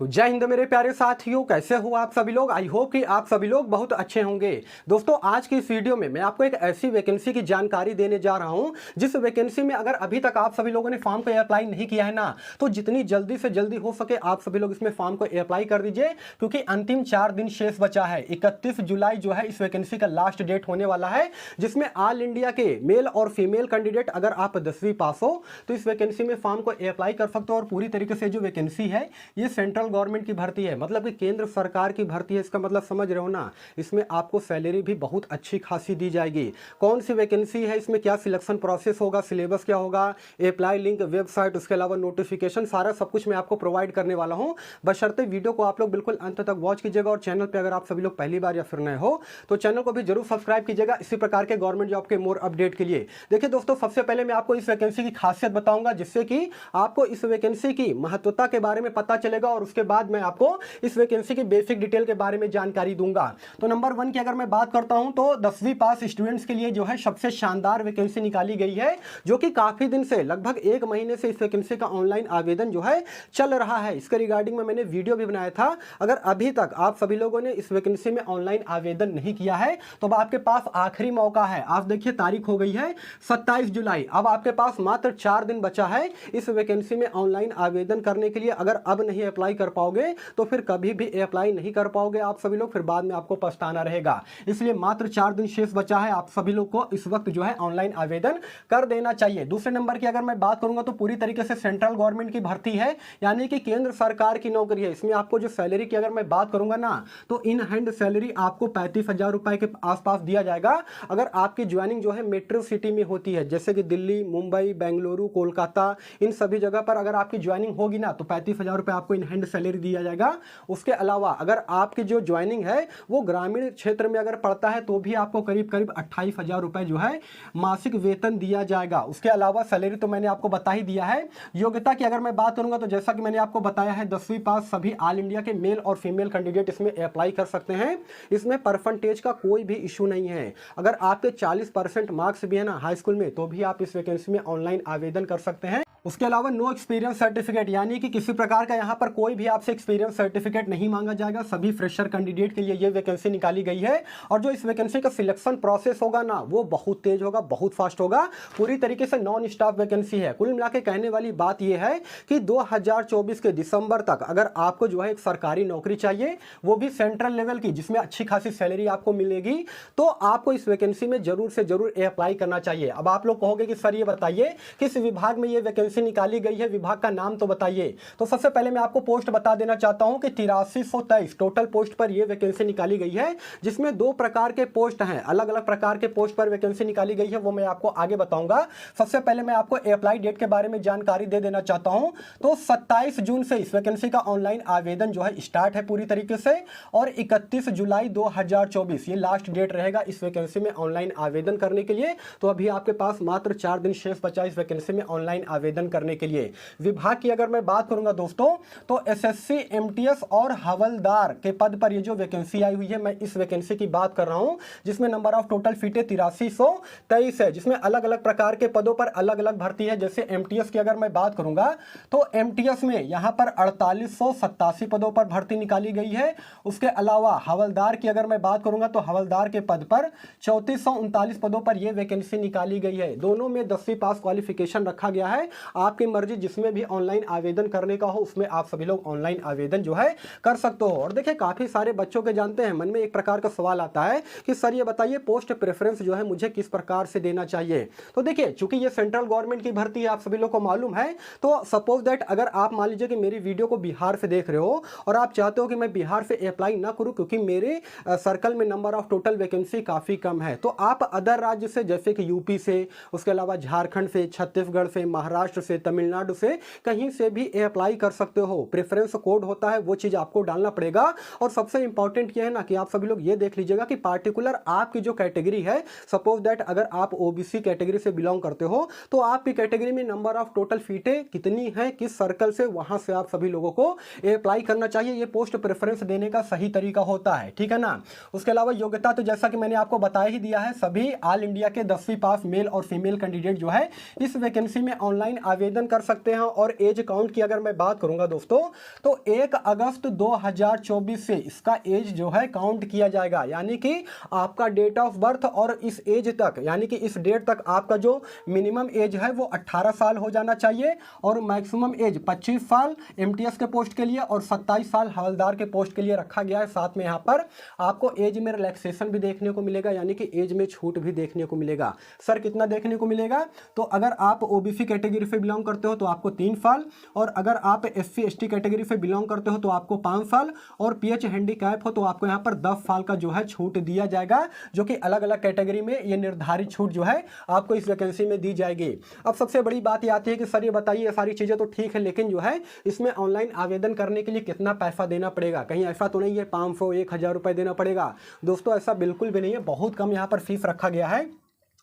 तो जय हिंद मेरे प्यारे साथियों, कैसे हो आप सभी लोग। आई होप कि आप सभी लोग बहुत अच्छे होंगे। दोस्तों, आज की इस वीडियो में मैं आपको एक ऐसी वैकेंसी की जानकारी देने जा रहा हूं जिस वैकेंसी में अगर अभी तक आप सभी लोगों ने फॉर्म को अप्लाई नहीं किया है ना, तो जितनी जल्दी से जल्दी हो सके आप सभी लोग इसमें फॉर्म को अप्लाई कर दीजिए, क्योंकि अंतिम 4 दिन शेष बचा है। 31 जुलाई जो है इस वैकेंसी का लास्ट डेट होने वाला है, जिसमें ऑल इंडिया के मेल और फीमेल कैंडिडेट अगर आप 10वीं पास हो तो इस वैकेंसी में फॉर्म को अप्लाई कर सकते हो। और पूरी तरीके से जो वैकेंसी है ये सेंट्रल गवर्नमेंट की भर्ती है, मतलब कि केंद्र सरकार की भर्ती है। इसका मतलब समझ रहे हो ना, इसमें आपको सैलरी भी बहुत अच्छी खासी दी जाएगी। कौन सी वैकेंसी है, इसमें क्या सिलेक्शन प्रोसेस होगा, सिलेबस क्या होगा, अप्लाई लिंक, वेबसाइट, उसके अलावा नोटिफिकेशन, सारा सब कुछ मैं आपको प्रोवाइड करने वाला हूं। बशर्ते वीडियो को आप लोग बिल्कुल अंत तक वॉच कीजिएगा। और चैनल पर अगर आप सभी लोग पहली बार या फिर नए हो तो चैनल को भी जरूर सब्सक्राइब कीजिएगा इसी प्रकार के गवर्नमेंट जॉब के मोर अपडेट के लिए। देखिए दोस्तों, सबसे पहले मैं आपको इस वैकेंसी की खासियत बताऊंगा, जिससे कि आपको इस वैकेंसी की महत्वता के बारे में पता चलेगा, और उसके बाद मैं आपको इस वैकेंसी की बेसिक डिटेल के बारे में जानकारी दूंगा। तो नंबर 1 की अगर मैं बात करता हूं तो 10वीं पास स्टूडेंट्स के लिए जो है सबसे शानदार वैकेंसी निकाली गई है, जो कि काफी दिन से, लगभग 1 महीने से इस वैकेंसी का ऑनलाइन आवेदन जो है चल रहा है। इसके रिगार्डिंग में मैंने वीडियो भी बनाया था। अगर अभी तक आप सभी लोगों ने इस वैकेंसी में ऑनलाइन आवेदन नहीं किया है तो अब आपके पास आखिरी मौका है। आप देखिए, तारीख हो गई है 27 जुलाई। अब आपके पास मात्र 4 दिन बचा है इस वैकेंसी में ऑनलाइन आवेदन करने के लिए। अगर अब नहीं अप्लाई कर पाओगे तो फिर कभी भी अप्लाई नहीं कर पाओगे आप सभी लोग, फिर बाद में आपको पछताना रहेगा। इसलिए मात्र 4 दिन शेष बचा है, आप सभी लोग को इस वक्त जो है ऑनलाइन आवेदन कर देना चाहिए। दूसरे नंबर की अगर मैं बात करूंगा तो पूरी तरीके से सेंट्रल गवर्नमेंट की भर्ती है, यानी कि केंद्र सरकार की नौकरी है। इसमें आपको जो सैलरी की अगर मैं बात करूंगा ना, तो इन हैंड सैलरी आपको 35,000 रुपए के आसपास दिया जाएगा। अगर आपकी ज्वाइनिंग जो है मेट्रो सिटी में होती है, जैसे कि दिल्ली, मुंबई, बेंगलुरु, कोलकाता, इन सभी जगह पर अगर आपकी ज्वाइनिंग होगी ना तो 35,000 रुपए आपको इन हैंड सैलरी दिया जाएगा। उसके अलावा अगर आपकी जो ज्वाइनिंग है वो ग्रामीण क्षेत्र में अगर पड़ता है तो भी आपको करीब करीब 28,000 रुपए जो है मासिक वेतन दिया जाएगा। उसके अलावा सैलरी तो मैंने आपको बता ही दिया है। योग्यता की अगर मैं बात करूंगा तो जैसा कि मैंने आपको बताया है, 10वीं पास सभी ऑल इंडिया के मेल और फीमेल कैंडिडेट इसमें अप्लाई कर सकते हैं। इसमें परसेंटेज का कोई भी इशू नहीं है। अगर आपके 40% मार्क्स भी है ना हाई स्कूल में, तो भी आप इस वैकेंसी में ऑनलाइन आवेदन कर सकते हैं। उसके अलावा नो एक्सपीरियंस सर्टिफिकेट, यानी कि किसी प्रकार का यहाँ पर कोई भी आपसे एक्सपीरियंस सर्टिफिकेट नहीं मांगा जाएगा। सभी फ्रेशर कैंडिडेट के लिए ये वैकेंसी निकाली गई है। और जो इस वैकेंसी का सिलेक्शन प्रोसेस होगा ना, वो बहुत तेज होगा, बहुत फास्ट होगा। पूरी तरीके से नॉन स्टॉप वैकेंसी है। कुल मिला के कहने वाली बात यह है कि 2024 के दिसंबर तक अगर आपको जो है एक सरकारी नौकरी चाहिए, वो भी सेंट्रल लेवल की, जिसमें अच्छी खासी सैलरी आपको मिलेगी, तो आपको इस वैकेंसी में जरूर से जरूर अप्लाई करना चाहिए। अब आप लोग कहोगे कि सर ये बताइए किस विभाग में ये वैकेंसी निकाली गई है, विभाग का नाम तो बताइए। तो सबसे पहले मैं आपको पोस्ट बता देना चाहता हूं कि 8323 टोटल पोस्ट पर यह वैकेंसी निकाली गई है, जिसमें 2 प्रकार के पोस्ट हैं। अलग अलग प्रकार के पोस्ट पर वैकेंसी निकाली गई है, वो मैं आपको आगे बताऊंगा। सबसे पहले मैं आपको अप्लाई डेट के बारे में जानकारी दे देना चाहता हूं। तो 27 जून से इस वैकेंसी का ऑनलाइन आवेदन जो है स्टार्ट है पूरी तरीके से, और 31 जुलाई 2024 ये लास्ट डेट रहेगा इस वैकेंसी में ऑनलाइन आवेदन करने के लिए। तो अभी आपके पास मात्र 4 दिन शेष बचा इस वैकेंसी में ऑनलाइन आवेदन करने के लिए। विभाग की अगर मैं बात करूंगा दोस्तों, तो एसएससी, एमटीएस और हवलदार के पद पर ये जो वैकेंसी आई हुई है, मैं इस वैकेंसी की बात कर रहा हूं, जिसमें नंबर ऑफ टोटल सीटें 8323 है, जिसमें अलग अलग प्रकार के पदों पर अलग अलग भर्ती है। जैसे एमटीएस की अगर मैं बात करूंगा तो एमटीएस में यहां पर 4887 पदों पर भर्ती निकाली गई है। उसके अलावा हवलदार की अगर मैं बात करूंगा तो हवलदार के पद पर 3439 पदों पर यह वैकेंसी निकाली गई है। दोनों में 10वीं पास क्वालिफिकेशन रखा गया है। आपकी मर्जी, जिसमें भी ऑनलाइन आवेदन करने का हो उसमें आप सभी लोग ऑनलाइन आवेदन जो है कर सकते हो। और देखिए, काफी सारे बच्चों के जानते हैं मन में एक प्रकार का सवाल आता है कि सर ये बताइए पोस्ट प्रेफरेंस जो है मुझे किस प्रकार से देना चाहिए। तो देखिए, चूंकि ये सेंट्रल गवर्नमेंट की भर्ती है, आप सभी लोग को मालूम है, तो सपोज दैट अगर आप मान लीजिए कि मेरी वीडियो को बिहार से देख रहे हो और आप चाहते हो कि मैं बिहार से अप्लाई ना करूं क्योंकि मेरे सर्कल में नंबर ऑफ टोटल वैकेंसी काफी कम है, तो आप अदर राज्य से, जैसे कि यूपी से, उसके अलावा झारखंड से, छत्तीसगढ़ से, महाराष्ट्र से, तमिलनाडु से, कहीं से भी अप्लाई कर सकते हो। प्रेफरेंस कोड होता है, वो चीज आपको डालना पड़ेगा। और सबसे इंपॉर्टेंट ये है ना कि आप सभी लोग ये देख लीजिएगा कि पार्टिकुलर आपकी जो कैटेगरी है, सपोज दैट अगर आप ओबीसी कैटेगरी से बिलोंग करते हो तो आपकी कैटेगरी में नंबर ऑफ टोटल सीटें कितनी है, किस सर्कल से, वहां से आप सभी लोगों को अप्लाई करना चाहिए। ये पोस्ट प्रेफरेंस देने का सही तरीका होता है, ठीक है ना। उसके अलावा योग्यता तो जैसा कि मैंने आपको बता ही दिया है, सभी ऑल इंडिया के 10वीं पास मेल और फीमेल कैंडिडेट जो है इस वैकेंसी में ऑनलाइन आवेदन कर सकते हैं। और एज काउंट की अगर मैं बात करूंगा दोस्तों, तो 1 अगस्त 2024 से इसका एज जो है काउंट किया जाएगा, यानी कि आपका डेट ऑफ बर्थ और इस एज तक, यानी कि इस डेट तक आपका जो मिनिमम एज है वो 18 साल हो जाना चाहिए और मैक्सिमम एज 25 साल एमटीएस के पोस्ट के लिए और 27 साल हवलदार के पोस्ट के लिए रखा गया है। साथ में यहाँ पर आपको एज में रिलैक्सेशन भी देखने को मिलेगा, यानी कि एज में छूट भी देखने को मिलेगा। सर कितना देखने को मिलेगा? तो अगर आप ओबीसी कैटेगरी से बिलोंग करते हो तो आपको 3 साल, और अगर आप एससी एसटी कैटेगरी से बिलोंग करते हो तो आपको 5 साल, और पीएच हैंडीकैप हो तो आपको यहाँ पर 10 साल का जो है छूट दिया जाएगा, जो कि अलग अलग कैटेगरी में ये निर्धारित छूट जो है आपको इस वैकेंसी में दी जाएगी। अब सबसे बड़ी बात ये आती है कि सर ये बताइए, ये सारी चीज़ें तो ठीक है, लेकिन जो है इसमें ऑनलाइन आवेदन करने के लिए कितना पैसा देना पड़ेगा? कहीं ऐसा तो नहीं है 500 1000 रुपये देना पड़ेगा? दोस्तों ऐसा बिल्कुल भी नहीं है, बहुत कम यहाँ पर फीस रखा गया है।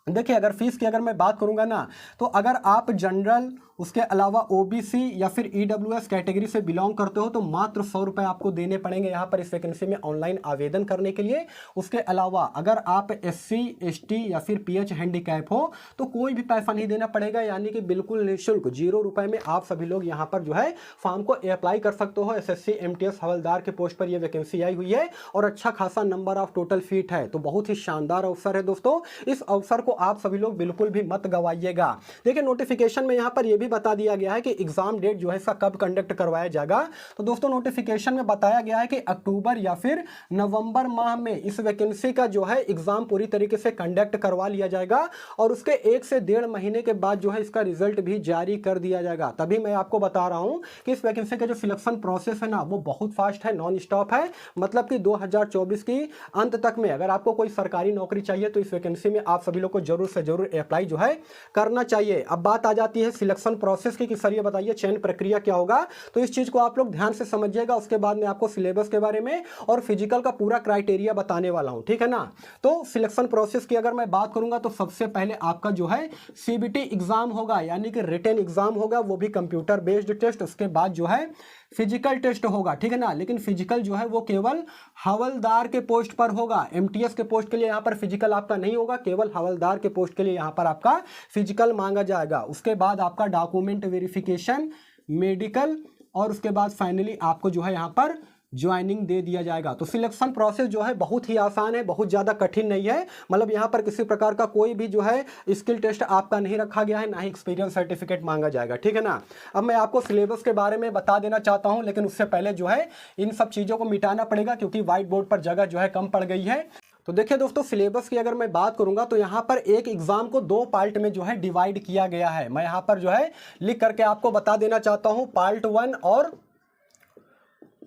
देखिए अगर फीस की अगर मैं बात करूंगा ना, तो अगर आप जनरल, उसके अलावा ओबीसी या फिर ईडब्ल्यूएस कैटेगरी से बिलोंग करते हो तो मात्र 100 रुपये आपको देने पड़ेंगे यहाँ पर इस वैकेंसी में ऑनलाइन आवेदन करने के लिए। उसके अलावा अगर आप एससी एसटी या फिर पीएच हैंडीकैप हो तो कोई भी पैसा नहीं देना पड़ेगा, यानी कि बिल्कुल निःशुल्क 0 रुपये में आप सभी लोग यहाँ पर जो है फॉर्म को अप्लाई कर सकते हो। एसएससी एमटीएस हवलदार के पोस्ट पर यह वैकेंसी आई हुई है और अच्छा खासा नंबर ऑफ टोटल सीट है, तो बहुत ही शानदार अवसर है दोस्तों। इस अवसर को आप सभी लोग बिल्कुल भी मत गवाइएगा। देखिए नोटिफिकेशन में यहाँ पर यह भी बता दिया गया है कि एग्जाम डेट जो है इसका कब कंडक्ट करवाया जाएगा। तो दोस्तों नोटिफिकेशन में बताया गया है कि अक्टूबर या फिर नवंबर माह में इस वैकेंसी का जो है एग्जाम पूरी तरीके से कंडक्ट करवा लिया जाएगा और उसके 1 से 1.5 महीने के बाद जो है इसका रिजल्ट भी जारी कर दिया जाएगा। तभी मैं आपको बता रहा हूं कि इस वैकेंसी का जो सिलेक्शन प्रोसेस है ना वो बहुत फास्ट है, नॉन स्टॉप है। मतलब कि 2024 की अंत तक में अगर आपको कोई सरकारी नौकरी चाहिए तो इस वैकेंसी में आप सभी लोग को जरूर से जरूर अप्लाई जो है करना चाहिए। अब बात आ जाती है सिलेक्शन प्रोसेस की कि सर ये बताइए चयन प्रक्रिया क्या होगा, तो इस चीज को आप लोग ध्यान से समझिएगा। उसके बाद में आपको सिलेबस के बारे में और फिजिकल का पूरा क्राइटेरिया बताने वाला हूं, ठीक है ना। तो सिलेक्शन प्रोसेस की अगर मैं बात करूंगा तो सबसे पहले आपका जो है सीबीटी एग्जाम होगा, यानी कि रिटन एग्जाम होगा, वो भी कंप्यूटर बेस्ड टेस्ट। उसके बाद जो है फिजिकल टेस्ट होगा, ठीक है ना। लेकिन फिजिकल जो है वो केवल हवलदार के पोस्ट पर होगा, एमटीएस के पोस्ट के लिए यहाँ पर फिजिकल आपका नहीं होगा, केवल हवलदार के पोस्ट के लिए यहाँ पर आपका फिजिकल मांगा जाएगा। उसके बाद आपका डॉक्यूमेंट वेरिफिकेशन, मेडिकल, और उसके बाद फाइनली आपको जो है यहाँ पर ज्वाइनिंग दे दिया जाएगा। तो सिलेक्शन प्रोसेस जो है बहुत ही आसान है, बहुत ज़्यादा कठिन नहीं है। मतलब यहाँ पर किसी प्रकार का कोई भी जो है स्किल टेस्ट आपका नहीं रखा गया है, ना ही एक्सपीरियंस सर्टिफिकेट मांगा जाएगा, ठीक है ना। अब मैं आपको सिलेबस के बारे में बता देना चाहता हूँ, लेकिन उससे पहले जो है इन सब चीज़ों को मिटाना पड़ेगा क्योंकि व्हाइट बोर्ड पर जगह जो है कम पड़ गई है। तो देखिए दोस्तों सिलेबस की अगर मैं बात करूंगा तो यहाँ पर एक एग्जाम को 2 पार्ट में जो है डिवाइड किया गया है। मैं यहाँ पर जो है लिख करके आपको बता देना चाहता हूँ, पार्ट 1 और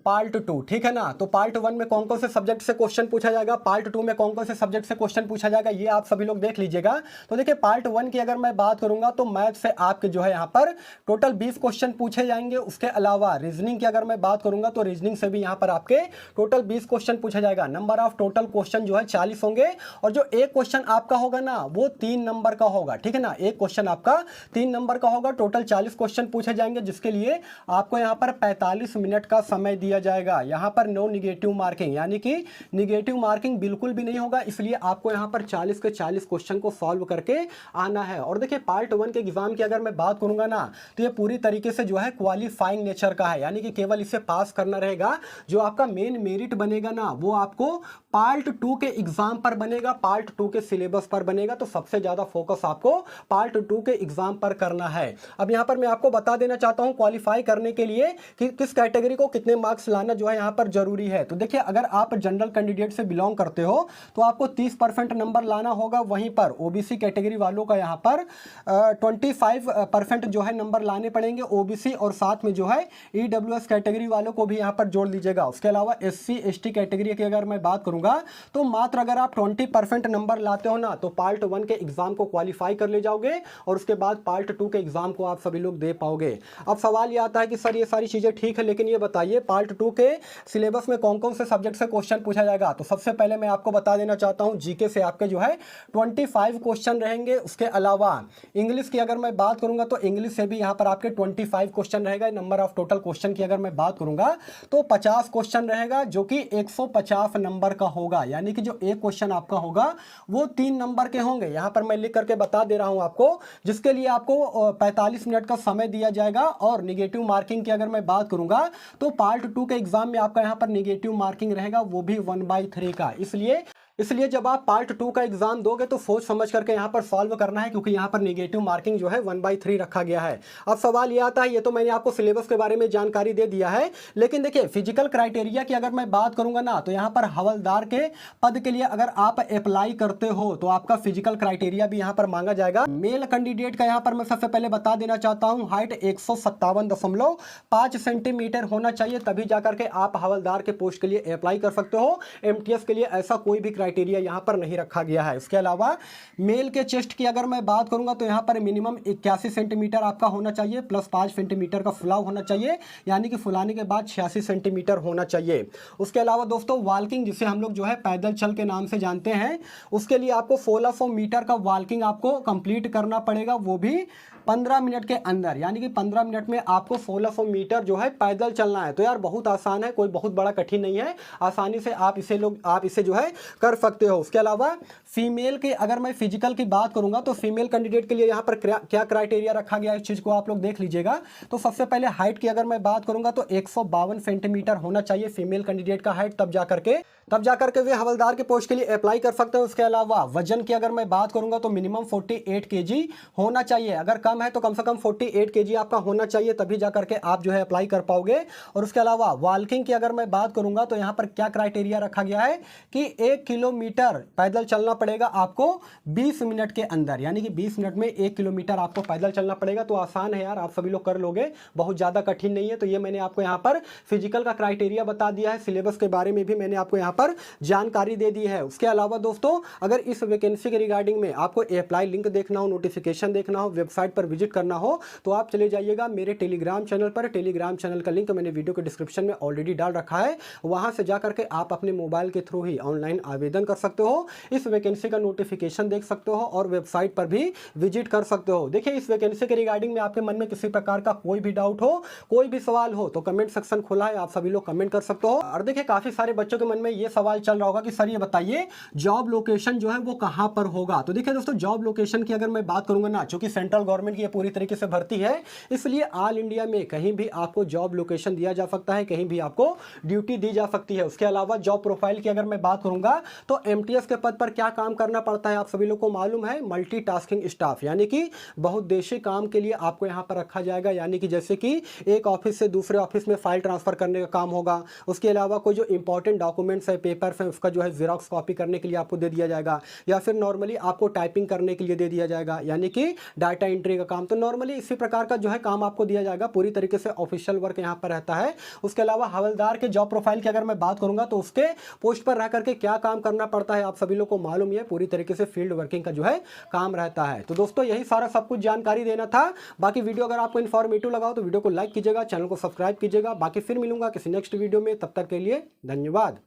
पार्ट 2, ठीक है ना। तो पार्ट 1 में कौन कौन से सब्जेक्ट से क्वेश्चन पूछा जाएगा, पार्ट 2 में कौन कौन से सब्जेक्ट से क्वेश्चन पूछा जाएगा, ये आप सभी लोग देख लीजिएगा। तो देखिए पार्ट 1 की अगर मैं बात करूंगा तो मैथ से आपके जो है यहाँ पर टोटल 20 क्वेश्चन पूछे जाएंगे। उसके अलावा रीजनिंग की अगर मैं बात करूंगा तो रीजनिंग से भी यहाँ पर आपके टोटल 20 क्वेश्चन पूछा जाएगा। नंबर ऑफ टोटल क्वेश्चन जो है 40 होंगे और जो एक क्वेश्चन आपका होगा ना वो 3 नंबर का होगा, ठीक है ना। एक क्वेश्चन आपका 3 नंबर का होगा। टोटल 40 क्वेश्चन पूछे जाएंगे जिसके लिए आपको यहाँ पर 45 मिनट का समय दिया जाएगा। यहाँ पर नो निगेटिव मार्किंग, यानी कि निगेटिव मार्किंग बिल्कुल भी नहीं होगा, इसलिए आपको यहाँ पर 40 के 40 क्वेश्चन को सॉल्व करके आना है। और देखिए पार्ट 1 के एग्जाम की अगर मैं बात करूंगा ना तो ये पूरी तरीके से जो है क्वालिफाइंग नेचर का है, यानी कि केवल इसे पास करना रहेगा। जो आपका मेन मेरिट बनेगा ना वो आपको पार्ट 2 के एग्जाम पर बनेगा, पार्ट 2 के सिलेबस पर बनेगा। तो सबसे ज्यादा फोकस आपको पार्ट 2 के एग्जाम पर करना है। अब यहाँ पर मैं आपको बता देना चाहता हूँ क्वालिफाई करने के लिए कि किस कैटेगरी को कितने मार्क्स लाना जो है यहाँ पर जरूरी है। तो देखिए अगर आप जनरल कैंडिडेट से बिलोंग करते हो तो आपको 30% नंबर लाना होगा। वहीं पर ओबीसी कैटेगरी वालों का यहाँ पर 25% जो है नंबर लाने पड़ेंगे ओबीसी, और साथ में जो है ईडब्ल्यूएस कैटेगरी वालों को भी यहाँ पर जोड़ लीजिएगा। उसके अलावा एससी एसटी कैटेगरी की अगर मैं बात करूंगा तो मात्र अगर आप 20% नंबर लाते हो ना तो पार्ट 1 के एग्जाम को क्वालिफाई कर ले जाओगे और उसके बाद पार्ट 2 के एग्जाम को आप सभी लोग दे पाओगे। अब सवाल ये आता है कि सर ये सारी चीजें ठीक है, लेकिन ये बताइए पार्ट पार्ट 2 के सिलेबस में कौन कौन से सब्जेक्ट से क्वेश्चन पूछा जाएगा। तो सबसे पहले मैं आपको बता देना चाहता हूं, जीके से आपके जो है 25 क्वेश्चन रहेंगे। उसके अलावा इंग्लिश की अगर मैं बात करूंगा तो इंग्लिश से भी यहां पर आपके 25 क्वेश्चन रहेगा। नंबर ऑफ टोटल क्वेश्चन की अगर मैं बात करूंगा तो 50 क्वेश्चन रहेगा, जो कि 150 नंबर का होगा। यानी कि जो एक क्वेश्चन आपका होगा वो 3 नंबर के होंगे। यहां पर मैं लिख करके बता दे रहा हूं आपको, जिसके लिए आपको 45 मिनट का समय दिया जाएगा। और निगेटिव मार्किंग की अगर मैं बात करूंगा तो पार्ट 2 के एग्जाम में आपका यहां पर निगेटिव मार्किंग रहेगा, वो भी 1/3 का। इसलिए जब आप पार्ट 2 का एग्जाम दोगे तो सोच समझ करके यहाँ पर सॉल्व करना है, क्योंकि यहाँ पर नेगेटिव मार्किंग जो है 1/3 रखा गया है। अब सवाल ये आता है, ये तो मैंने आपको सिलेबस के बारे में जानकारी दे दिया है, लेकिन देखिए फिजिकल क्राइटेरिया की अगर मैं बात करूंगा ना, तो यहाँ पर हवलदार के पद के लिए अगर आप अप्लाई करते हो तो आपका फिजिकल क्राइटेरिया भी यहाँ पर मांगा जाएगा। मेल कैंडिडेट का यहाँ पर मैं सबसे पहले बता देना चाहता हूँ, हाइट 157.5 सेंटीमीटर होना चाहिए, तभी जाकर के आप हवलदार के पोस्ट के लिए अप्लाई कर सकते हो। एमटीएस के लिए ऐसा कोई भी क्राइटेरिया यहां पर नहीं रखा गया है। इसके अलावा मेल के चेस्ट की अगर मैं बात करूंगा तो यहां पर मिनिमम 81 सेंटीमीटर आपका होना चाहिए, प्लस 5 सेंटीमीटर का फुलाव होना चाहिए, यानी कि फुलाने के बाद 86 सेंटीमीटर होना चाहिए। उसके अलावा दोस्तों वॉल्किंग, जिसे हम लोग जो है पैदल चल के नाम से जानते हैं, उसके लिए आपको 1600 मीटर का वॉल्किंग आपको कंप्लीट करना पड़ेगा, वो भी 15 मिनट के अंदर। यानी कि 15 मिनट में आपको 1600 मीटर जो है पैदल चलना है। तो यार बहुत आसान है, कोई बहुत बड़ा कठिन नहीं है, आसानी से आप इसे जो है कर सकते हो। उसके अलावा फीमेल के अगर मैं फिजिकल की बात करूंगा तो फीमेल कैंडिडेट के लिए यहाँ पर क्या क्राइटेरिया रखा गया है, इस चीज़ को आप लोग देख लीजिएगा। तो सबसे पहले हाइट की अगर मैं बात करूंगा तो 152 सेंटीमीटर होना चाहिए फीमेल कैंडिडेट का हाइट, तब जाकर के वे हवलदार के पोस्ट के लिए अप्लाई कर सकते हैं। उसके अलावा वजन की अगर मैं बात करूंगा तो मिनिमम 48 केजी होना चाहिए, अगर कम है तो कम से कम 48 केजी आपका होना चाहिए, तभी जाकर के आप जो है अप्लाई कर पाओगे। और उसके अलावा वॉल्किंग की अगर मैं बात करूंगा तो यहाँ पर क्या क्राइटेरिया रखा गया है कि 1 किलोमीटर पैदल चलना पड़ेगा आपको 20 मिनट के अंदर, यानी कि 20 मिनट में 1 किलोमीटर आपको पैदल चलना पड़ेगा। तो आसान है यार, आप सभी लोग कर लोगे, बहुत ज़्यादा कठिन नहीं है। तो ये मैंने आपको यहाँ पर फिजिकल का क्राइटेरिया बता दिया है, सिलेबस के बारे में भी मैंने आपको यहाँ पर जानकारी दे दी है। उसके अलावा दोस्तों अगर इस वैकेंसी के रिगार्डिंग में आपको अप्लाई लिंक देखना हो, नोटिफिकेशन देखना हो, वेबसाइट पर विजिट करना हो, तो आप चले जाइएगा मेरे टेलीग्राम चैनल पर। टेलीग्राम चैनल का लिंक मैंने वीडियो के डिस्क्रिप्शन में ऑलरेडी डाल रखा है, वहां से जाकर के आप अपने मोबाइल के थ्रू ही ऑनलाइन आवेदन कर सकते हो, इस वैकेंसी का नोटिफिकेशन देख सकते हो और वेबसाइट पर भी विजिट कर सकते हो। देखिए इस वैकेंसी के रिगार्डिंग में आपके मन में किसी प्रकार का कोई भी डाउट हो, कोई भी सवाल हो, तो कमेंट सेक्शन खुला है, आप सभी लोग कमेंट कर सकते हो। और देखिए काफी सारे बच्चों के मन में ये सवाल चल रहा होगा कि सर ये बताइए जॉब लोकेशन जो है वो कहां पर होगा। तो देखिए दोस्तों जॉब लोकेशन की अगर मैं बात करूंगा ना, चूंकि सेंट्रल गवर्नमेंट की ये पूरी तरीके से भर्ती है, इसलिए ऑल इंडिया में कहीं भी आपको जॉब लोकेशन दिया जा सकता है, कहीं भी आपको ड्यूटी दी जा सकती है। उसके अलावा जॉब प्रोफाइल की अगर मैं बात करूंगा तो एमटीएस के पद पर क्या काम करना पड़ता है, आप सभी लोग को मालूम है, मल्टीटास्किंग स्टाफ, यानी कि बहुउद्देशीय काम के लिए आपको यहां पर रखा जाएगा। यानी कि जैसे कि एक ऑफिस से दूसरे ऑफिस में फाइल ट्रांसफर करने का काम होगा, उसके अलावा कोई जो इंपॉर्टेंट डॉक्यूमेंट्स है, पेपर्स है, उसका जो है जेरॉक्स कॉपी करने के लिए आपको दे दिया जाएगा, या फिर नॉर्मली आपको टाइपिंग करने के लिए दे दिया जाएगा, यानी कि डाटा एंट्री का काम। तो नॉर्मली इसी प्रकार का जो है काम आपको दिया जाएगा, पूरी तरीके से ऑफिशियल वर्क यहाँ पर रहता है। उसके अलावा हवलदार के जॉब प्रोफाइल की अगर मैं बात करूंगा तो उसके पोस्ट पर रह करके क्या काम करना पड़ता है, आप सभी लोग को मालूम ही है, पूरी तरीके से फील्ड वर्किंग का जो है काम रहता है। तो दोस्तों यही सारा सब कुछ जानकारी देना था। बाकी वीडियो अगर आपको इन्फॉर्मेटिव लगा हो तो वीडियो को लाइक कीजिएगा, चैनल को सब्सक्राइब कीजिएगा। बाकी फिर मिलूंगा किसी नेक्स्ट वीडियो में, तब तक के लिए धन्यवाद।